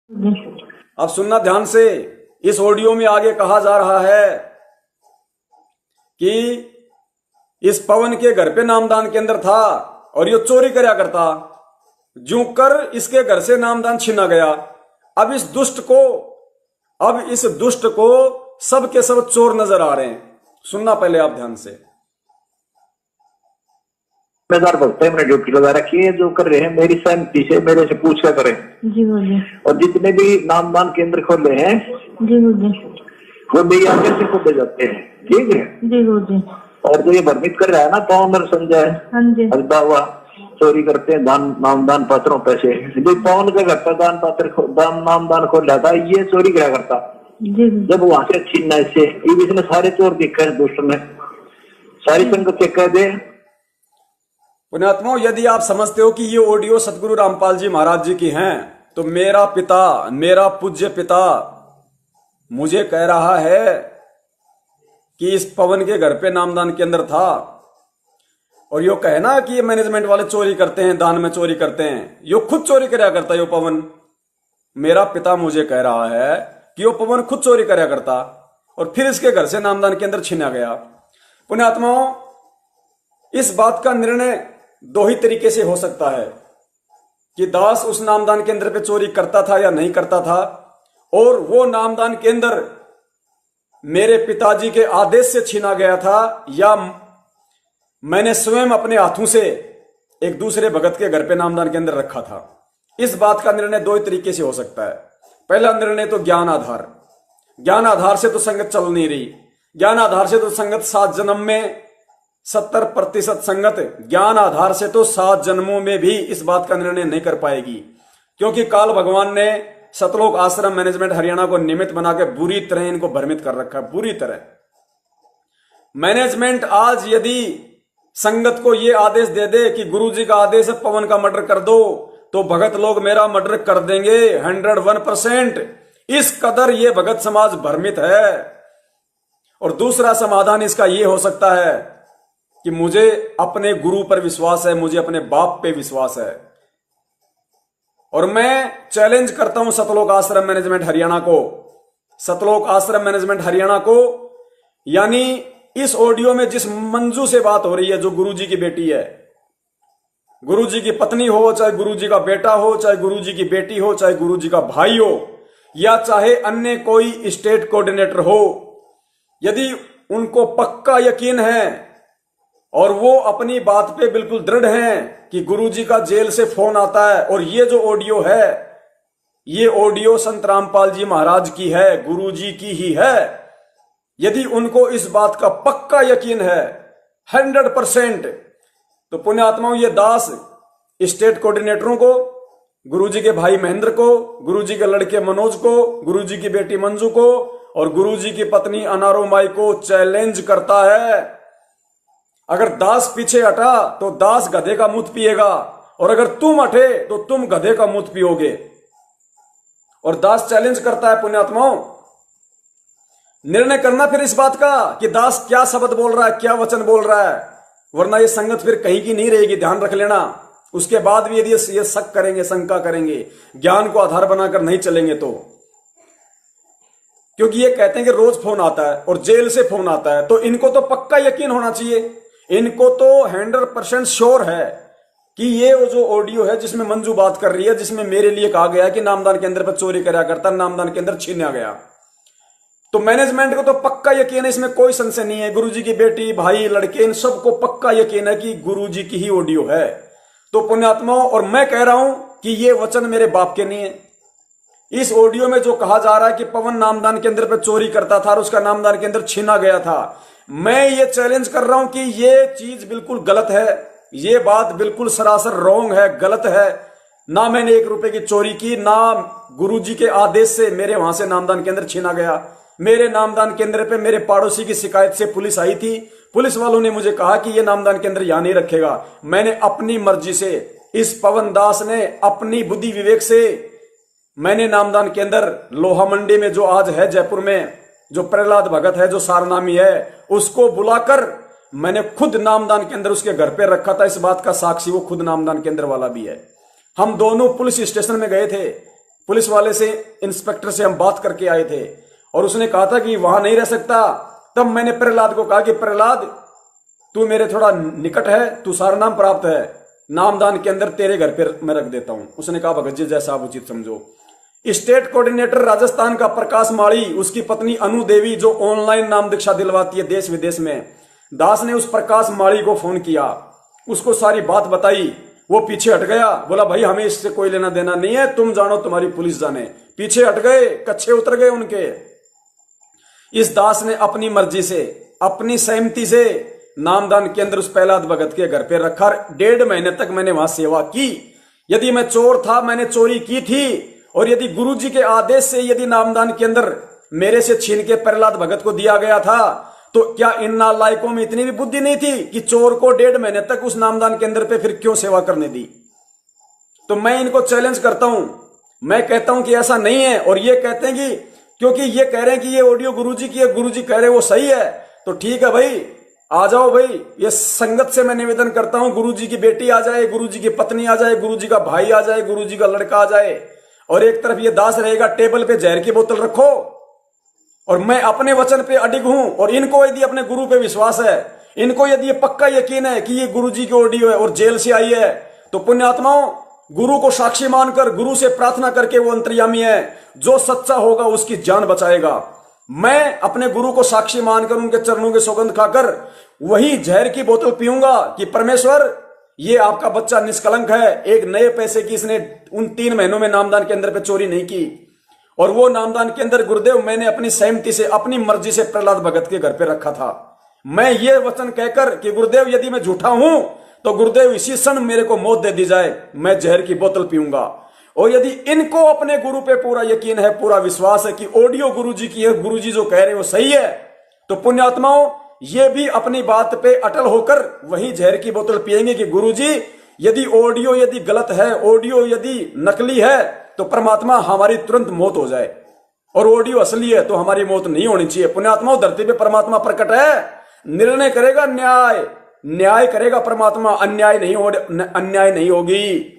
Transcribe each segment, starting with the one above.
अब सुनना ध्यान से। इस ऑडियो में आगे कहा जा रहा है कि इस पवन के घर पे नामदान केंद्र था और ये चोरी करया करता, जू कर इसके घर से नामदान छीना गया। अब इस दुष्ट को सब के सब चोर नजर आ रहे हैं। सुनना पहले आप ध्यान से। जिम्मेदार भक्त है, मैंने ड्यूटी लगा रखी है, जो कर रहे हैं मेरी सहमति से मेरे से पूछ कर करें। जी बोलिए। और जितने भी नामदान केंद्र खोले हैं जी बोलिए, वो मेरी आगे से खोले जाते हैं, ठीक है। जी बोलिए। और जो ये भ्रमित कर रहा है ना पवन और संजय, हाँ जी, हरदा हुआ चोरी करते हैं नामदान पत्रों पैसे, जो पवन का घर पर नामदान खोल रहा था, ये चोरी क्या करता जी। जब वहां से छीनना इससे इसने सारे चोर दिखा है, दुष्ट ने सारी संगत के कह दे। पुण्यात्माओं, यदि आप समझते हो कि ये ऑडियो सतगुरु रामपाल जी महाराज जी की हैं, तो मेरा पिता, मेरा पूज्य पिता मुझे कह रहा है कि इस पवन के घर पे नामदान केंद्र था, और यो कहे ना कि ये मैनेजमेंट वाले चोरी करते हैं, दान में चोरी करते हैं, यो खुद चोरी करया करता यो पवन। मेरा पिता मुझे कह रहा है कि यो पवन खुद चोरी करया करता और फिर इसके घर से नामदान केंद्र छीना गया। पुण्यात्माओं, इस बात का निर्णय दो ही तरीके से हो सकता है कि दास उस नामदान केंद्र पे चोरी करता था या नहीं करता था, और वो नामदान केंद्र मेरे पिताजी के आदेश से छीना गया था, या मैंने स्वयं अपने हाथों से एक दूसरे भगत के घर पे नामदान केंद्र रखा था। इस बात का निर्णय दो ही तरीके से हो सकता है। पहला निर्णय तो ज्ञान आधार, ज्ञान आधार से तो संगत चल नहीं रही, ज्ञान आधार से तो संगत 7 जन्म में 70% संगत ज्ञान आधार से तो 7 जन्मों में भी इस बात का निर्णय नहीं कर पाएगी, क्योंकि काल भगवान ने सतलोक आश्रम मैनेजमेंट हरियाणा को निमित्त बना के बुरी तरह इनको भ्रमित कर रखा है, बुरी तरह। मैनेजमेंट आज यदि संगत को यह आदेश दे दे कि गुरुजी का आदेश है पवन का मर्डर कर दो, तो भगत लोग मेरा मर्डर कर देंगे 101%। इस कदर ये भगत समाज भ्रमित है। और दूसरा समाधान इसका यह हो सकता है कि मुझे अपने गुरु पर विश्वास है, मुझे अपने बाप पे विश्वास है, और मैं चैलेंज करता हूं सतलोक आश्रम मैनेजमेंट हरियाणा को, सतलोक आश्रम मैनेजमेंट हरियाणा को, यानी इस ऑडियो में जिस मंजू से बात हो रही है, जो गुरुजी की बेटी है, गुरुजी की पत्नी हो, चाहे गुरुजी का बेटा हो, चाहे गुरुजी की बेटी हो, चाहे गुरुजी का भाई हो, या चाहे अन्य कोई स्टेट कोऑर्डिनेटर हो, यदि उनको पक्का यकीन है और वो अपनी बात पे बिल्कुल दृढ़ हैं कि गुरुजी का जेल से फोन आता है, और ये जो ऑडियो है, ये ऑडियो संत रामपाल जी महाराज की है, गुरुजी की ही है, यदि उनको इस बात का पक्का यकीन है 100%, तो पुण्यात्माओं, ये दास स्टेट कोऑर्डिनेटरों को, गुरुजी के भाई महेंद्र को, गुरुजी के लड़के मनोज को, गुरुजी की बेटी मंजू को और गुरुजी की पत्नी अनारो माई को चैलेंज करता है। अगर दास पीछे हटा तो दास गधे का मुंह पिएगा, और अगर तुम हटे तो तुम गधे का मुंह पियोगे। और दास चैलेंज करता है पुण्यात्माओं, निर्णय करना फिर इस बात का कि दास क्या शब्द बोल रहा है, क्या वचन बोल रहा है, वरना ये संगत फिर कहीं की नहीं रहेगी, ध्यान रख लेना। उसके बाद भी यदि ये शक करेंगे, शंका करेंगे, ज्ञान को आधार बनाकर नहीं चलेंगे तो, क्योंकि ये कहते हैं कि रोज फोन आता है और जेल से फोन आता है, तो इनको तो पक्का यकीन होना चाहिए, इनको तो 100% श्योर है कि ये वो जो ऑडियो है जिसमें मंजू बात कर रही है, जिसमें मेरे लिए कहा गया कि नामदान केंद्र पर चोरी कराया करता, नामदान केंद्र छीना गया, तो मैनेजमेंट को तो पक्का यकीन है, इसमें कोई संशय नहीं है। गुरुजी की बेटी, भाई, लड़के, इन सबको पक्का यकीन है कि गुरुजी की ही ऑडियो है। तो पुण्यात्माओं, और मैं कह रहा हूं कि ये वचन मेरे बाप के नहीं है। इस ऑडियो में जो कहा जा रहा है कि पवन नामदान केंद्र पर चोरी करता था और उसका नामदान केंद्र छीना गया था, मैं ये चैलेंज कर रहा हूं कि ये चीज बिल्कुल गलत है, ये बात बिल्कुल सरासर रॉन्ग है, गलत है। ना मैंने 1 रुपए की चोरी की, ना गुरुजी के आदेश से मेरे वहां से नामदान केंद्र छीना गया। मेरे नामदान केंद्र पे मेरे पड़ोसी की शिकायत से पुलिस आई थी, पुलिस वालों ने मुझे कहा कि ये नामदान केंद्र यहां नहीं रखेगा। मैंने अपनी मर्जी से, इस पवन दास ने अपनी बुद्धि विवेक से, मैंने नामदान केंद्र लोहा मंडी में जो आज है जयपुर में, जो प्रहलाद भगत है, जो सारनामी है, उसको बुलाकर मैंने खुद नामदान केंद्र उसके घर पे रखा था। इस बात का साक्षी वो खुद नामदान केंद्र वाला भी है। हम दोनों पुलिस स्टेशन में गए थे, पुलिस वाले से, इंस्पेक्टर से हम बात करके आए थे और उसने कहा था कि वहां नहीं रह सकता। तब मैंने प्रहलाद को कहा कि प्रहलाद, तू मेरे थोड़ा निकट है, तू सारा नाम प्राप्त है, नामदान के अंदर तेरे घर पे मैं रख देता हूं। उसने कहा भगत जी जैसा आप उचित समझो। स्टेट कोऑर्डिनेटर राजस्थान का प्रकाश माड़ी, उसकी पत्नी अनु देवी जो ऑनलाइन नाम दीक्षा दिलवाती है देश विदेश में, दास ने उस प्रकाश माड़ी को फोन किया, उसको सारी बात बताई। वो पीछे हट गया, बोला भाई हमें इससे कोई लेना देना नहीं है, तुम जानो तुम्हारी पुलिस जाने। पीछे हट गए, कच्छे उतर गए उनके। इस दास ने अपनी मर्जी से, अपनी सहमति से नामदान केंद्र उस प्रहलाद भगत के घर पे रखा। 1.5 महीने तक मैंने वहां सेवा की। यदि मैं चोर था, मैंने चोरी की थी, और यदि गुरुजी के आदेश से यदि नामदान केंद्र मेरे से छीन के प्रहलाद भगत को दिया गया था, तो क्या इन नालायकों में इतनी भी बुद्धि नहीं थी कि चोर को 1.5 महीने तक उस नामदान केंद्र पे फिर क्यों सेवा करने दी? तो मैं इनको चैलेंज करता हूं, मैं कहता हूं कि ऐसा नहीं है। और ये कहते हैं कि क्योंकि ये कह रहे हैं कि ये ऑडियो गुरुजी की है, गुरुजी कह रहे हैं वो सही है, तो ठीक है भाई, आ जाओ भाई। ये संगत से मैं निवेदन करता हूं, गुरुजी की बेटी आ जाए, गुरुजी की पत्नी आ जाए, गुरुजी का भाई आ जाए, गुरुजी का लड़का आ जाए, और एक तरफ ये दास रहेगा, टेबल पे जहर की बोतल रखो। और मैं अपने वचन पे अडिग हूं, और इनको यदि अपने गुरु पे विश्वास है, इनको यदि ये पक्का यकीन है कि ये गुरुजी की ऑडियो है और जेल से आई है, तो पुण्यात्माओं, गुरु को साक्षी मानकर, गुरु से प्रार्थना करके, वो अंतर्यामी है, जो सच्चा होगा उसकी जान बचाएगा। मैं अपने गुरु को साक्षी मानकर, उनके चरणों की सौगंध खाकर वही जहर की बोतल पीऊंगा कि परमेश्वर, ये आपका बच्चा निष्कलंक है, एक नए पैसे की इसने उन 3 महीनों में नामदान केंद्र पे चोरी नहीं की। और वो नामदान केंद्र गुरुदेव मैंने अपनी सहमति से, अपनी मर्जी से प्रहलाद भगत के घर पे रखा था। मैं ये वचन कहकर कि गुरुदेव यदि मैं झूठा हूं तो गुरुदेव इसी क्षण मेरे को मौत दे दी जाए, मैं जहर की बोतल पीऊंगा। और यदि इनको अपने गुरु पे पूरा यकीन है, पूरा विश्वास है कि ऑडियो गुरुजी की है, गुरुजी जो कह रहे हैं वो सही है, तो पुण्यात्माओं, ये भी अपनी बात पे अटल होकर वही जहर की बोतल पिएंगे कि गुरुजी यदि ऑडियो यदि गलत है, ऑडियो यदि नकली है, तो परमात्मा हमारी तुरंत मौत हो जाए, और ऑडियो असली है तो हमारी मौत नहीं होनी चाहिए। पुण्यात्माओं, धरती पे परमात्मा प्रकट है, निर्णय करेगा, न्याय करेगा परमात्मा, अन्याय नहीं होगी।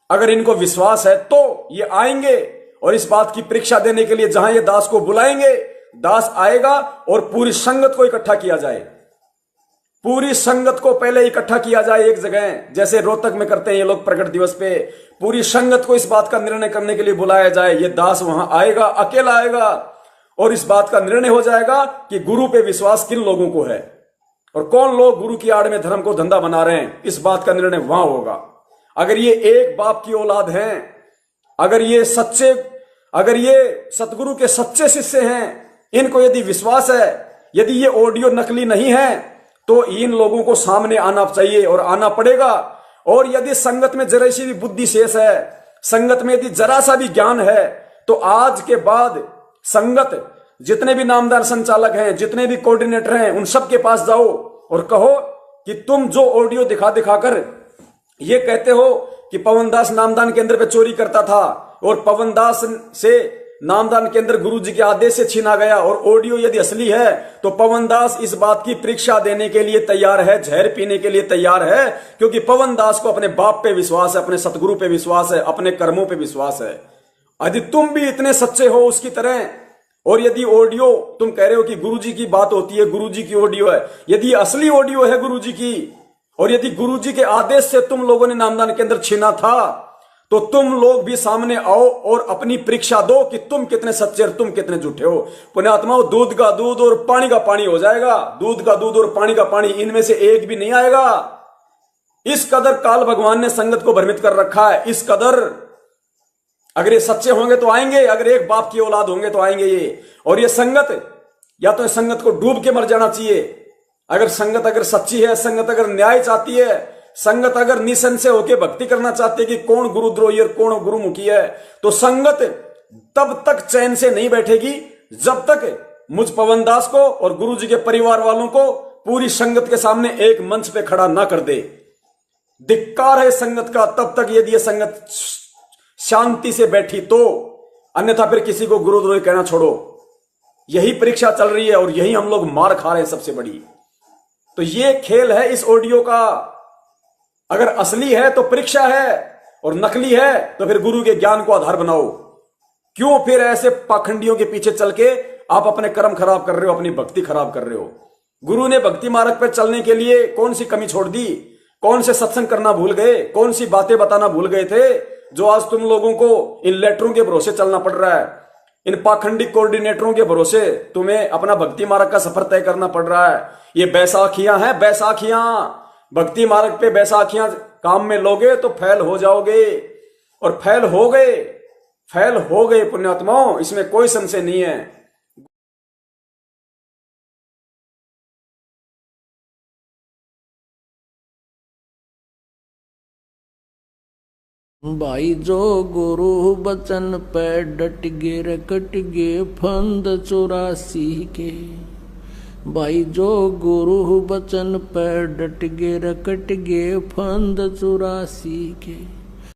अगर इनको विश्वास है तो ये आएंगे और इस बात की परीक्षा देने के लिए जहां ये दास को बुलाएंगे, दास आएगा और पूरी संगत को इकट्ठा किया जाए। पूरी संगत को पहले इकट्ठा किया जाए एक जगह, जैसे रोहतक में करते हैं ये लोग प्रकट दिवस पे। पूरी संगत को इस बात का निर्णय करने के लिए बुलाया जाए। ये दास वहां आएगा, अकेला आएगा, और इस बात का निर्णय हो जाएगा कि गुरु पे विश्वास किन लोगों को है और कौन लोग गुरु की आड़ में धर्म को धंधा बना रहे हैं। इस बात का निर्णय वहां होगा। अगर ये एक बाप की औलाद हैं, अगर ये सतगुरु के सच्चे शिष्य हैं, इनको यदि विश्वास है, यदि ये ऑडियो नकली नहीं है, तो इन लोगों को सामने आना चाहिए और आना पड़ेगा। और यदि संगत में जरा सी भी बुद्धि शेष है, संगत में यदि जरा सा भी ज्ञान है, तो आज के बाद संगत जितने भी नामदार संचालक हैं, जितने भी कोऑर्डिनेटर हैं, उन सब के पास जाओ और कहो कि तुम जो ऑडियो दिखाकर ये कहते हो कि पवनदास नामदान केंद्र पे चोरी करता था और पवनदास से नामदान केंद्र गुरुजी के आदेश से छीना गया, और ऑडियो यदि असली है तो पवनदास इस बात की परीक्षा देने के लिए तैयार है, जहर पीने के लिए तैयार है, क्योंकि पवनदास को अपने बाप पे विश्वास है, अपने सतगुरु पे विश्वास है, अपने कर्मों पे विश्वास है। यदि तुम भी इतने सच्चे हो उसकी तरह, और यदि ऑडियो तुम कह रहे हो कि गुरुजी की बात होती है, गुरुजी की ऑडियो है, यदि असली ऑडियो है गुरुजी की, और यदि गुरुजी के आदेश से तुम लोगों ने नामदान केंद्र छीना था, तो तुम लोग भी सामने आओ और अपनी परीक्षा दो कि तुम कितने सच्चे और तुम कितने झूठे हो। पुण्यात्माओं, दूध का दूध और पानी का पानी हो जाएगा। दूध का दूध और पानी का पानी, इनमें से एक भी नहीं आएगा। इस कदर काल भगवान ने संगत को भ्रमित कर रखा है, इस कदर। अगर ये सच्चे होंगे तो आएंगे, अगर एक बाप की औलाद होंगे तो आएंगे ये। और ये संगत, या तो संगत को डूब के मर जाना चाहिए। अगर संगत अगर सच्ची है, संगत अगर न्याय चाहती है, संगत अगर निसंशय होकर भक्ति करना चाहती है कि कौन गुरुद्रोही और कौन गुरुमुखी है, तो संगत तब तक चैन से नहीं बैठेगी जब तक मुझ पवनदास को और गुरुजी के परिवार वालों को पूरी संगत के सामने एक मंच पे खड़ा ना कर दे। धिक्कार है संगत का तब तक यदि ये संगत शांति से बैठी तो, अन्यथा फिर किसी को गुरुद्रोही कहना छोड़ो। यही परीक्षा चल रही है और यही हम लोग मार खा रहे हैं सबसे बड़ी। तो ये खेल है इस ऑडियो का। अगर असली है तो परीक्षा है, और नकली है तो फिर गुरु के ज्ञान को आधार बनाओ। क्यों फिर ऐसे पाखंडियों के पीछे चल के आप अपने कर्म खराब कर रहे हो, अपनी भक्ति खराब कर रहे हो? गुरु ने भक्ति मार्ग पर चलने के लिए कौन सी कमी छोड़ दी? कौन से सत्संग करना भूल गए? कौन सी बातें बताना भूल गए थे जो आज तुम लोगों को इन लेटरों के भरोसे चलना पड़ रहा है? इन पाखंडी कोऑर्डिनेटरों के भरोसे तुम्हें अपना भक्ति मार्ग का सफर तय करना पड़ रहा है। ये बैसाखियां हैं, बैसाखियां। भक्ति मार्ग पे बैसाखियां काम में लोगे तो फेल हो जाओगे, और फेल हो गए पुण्यात्माओं, इसमें कोई संशय नहीं है। भाई जो गुरु बचन पे डट गे रे कट गे फंद 84 के। भाई जो गुरु बचन पे डट गे रे कट गे फंद 84 के।